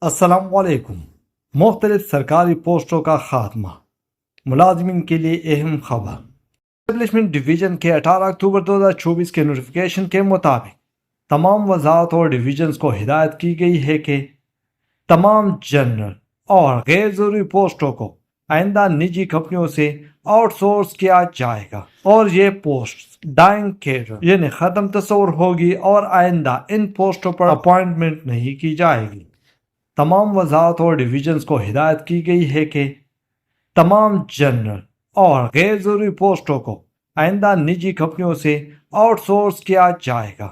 السلام علیکم۔ مختلف سرکاری پوسٹوں کا خاتمہ، ملازمین کے لیے اہم خبر۔ اسٹیبلشمنٹ ڈویژن کے 18 اکتوبر 2024 کے نوٹیفیکیشن کے مطابق تمام وزارت اور ڈویژنز کو ہدایت کی گئی ہے کہ تمام جنرل اور غیر ضروری پوسٹوں کو آئندہ نجی کمپنیوں سے آؤٹ سورس کیا جائے گا، اور یہ پوسٹ ڈائنگ کیڈر یعنی ختم تصور ہوگی اور آئندہ ان پوسٹوں پر اپوائنٹمنٹ نہیں کی جائے گی۔ تمام وزارت اور ڈویژنز کو ہدایت کی گئی ہے کہ تمام جنرل اور غیر ضروری پوسٹوں کو آئندہ نجی کمپنیوں سے آؤٹ سورس کیا جائے گا،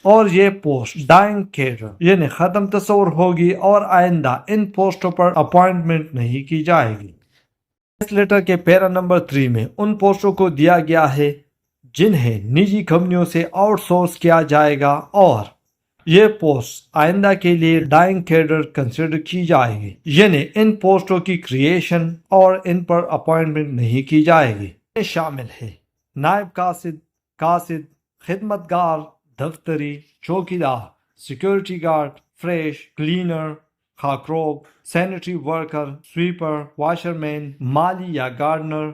اور یہ پوسٹ ڈائنگ کیڈر یعنی ختم تصور ہوگی اور آئندہ ان پوسٹوں پر اپوائنٹمنٹ نہیں کی جائے گی۔ اس لیٹر کے پیرا نمبر 3 میں ان پوسٹوں کو دیا گیا ہے جنہیں نجی کمپنیوں سے آؤٹ سورس کیا جائے گا، اور یہ پوسٹ آئندہ کے لیے ڈائنگ کیڈر کنسیڈر کی جائے گی، یعنی ان پوسٹوں کی کریشن اور ان پر اپوائنٹمنٹ نہیں کی جائے گی۔ یہ شامل ہے نائب قاصد، خدمتگار دفتری، چوکیدار، سیکیورٹی گارڈ، فریش، کلینر، خاکروب، sanitary worker, sweeper, washer man, مالی یا gardener,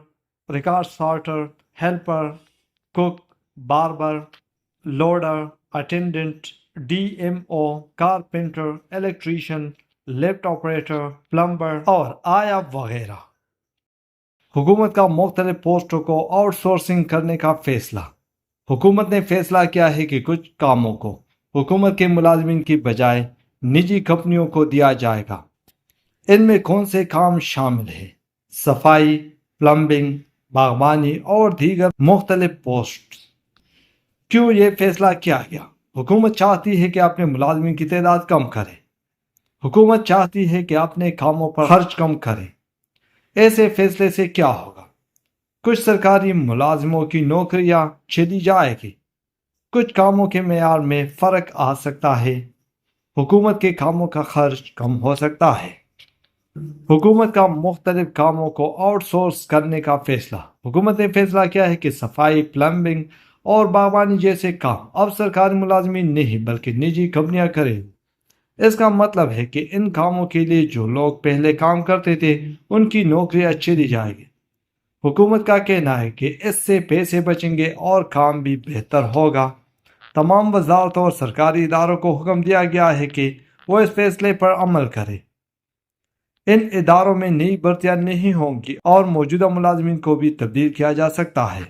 record sorter, helper, cook, barber, loader, attendant, D M O, carpenter, electrician, lift operator, plumber اور آیا وغیرہ۔ حکومت کا مختلف پوسٹوں کو آؤٹ سورسنگ کرنے کا فیصلہ۔ حکومت نے فیصلہ کیا ہے کہ کچھ کاموں کو حکومت کے ملازمین کی بجائے نجی کمپنیوں کو دیا جائے گا۔ ان میں کون سے کام شامل ہیں؟ صفائی، پلمبنگ، باغبانی اور دیگر مختلف پوسٹ۔ کیوں یہ فیصلہ کیا گیا؟ حکومت چاہتی ہے کہ اپنے ملازمین کی تعداد کم کرے۔ حکومت چاہتی ہے کہ اپنے کاموں پر خرچ کم کرے۔ ایسے فیصلے سے کیا ہوگا؟ کچھ سرکاری ملازموں کی نوکریاں چلی جائے گی، کچھ کاموں کے معیار میں فرق آ سکتا ہے، حکومت کے کاموں کا خرچ کم ہو سکتا ہے۔ حکومت کا مختلف کاموں کو آؤٹ سورس کرنے کا فیصلہ۔ حکومت نے فیصلہ کیا ہے کہ صفائی، پلمبنگ اور باغبانی جیسے کام اب سرکاری ملازمین نہیں بلکہ نجی کمپنیاں کریں گی۔ اس کا مطلب ہے کہ ان کاموں کے لیے جو لوگ پہلے کام کرتے تھے ان کی نوکریاں چلی جائیں گی۔ حکومت کا کہنا ہے کہ اس سے پیسے بچیں گے اور کام بھی بہتر ہوگا۔ تمام وزارتوں اور سرکاری اداروں کو حکم دیا گیا ہے کہ وہ اس فیصلے پر عمل کریں۔ ان اداروں میں نئی بھرتیاں نہیں ہوں گی اور موجودہ ملازمین کو بھی تبدیل کیا جا سکتا ہے۔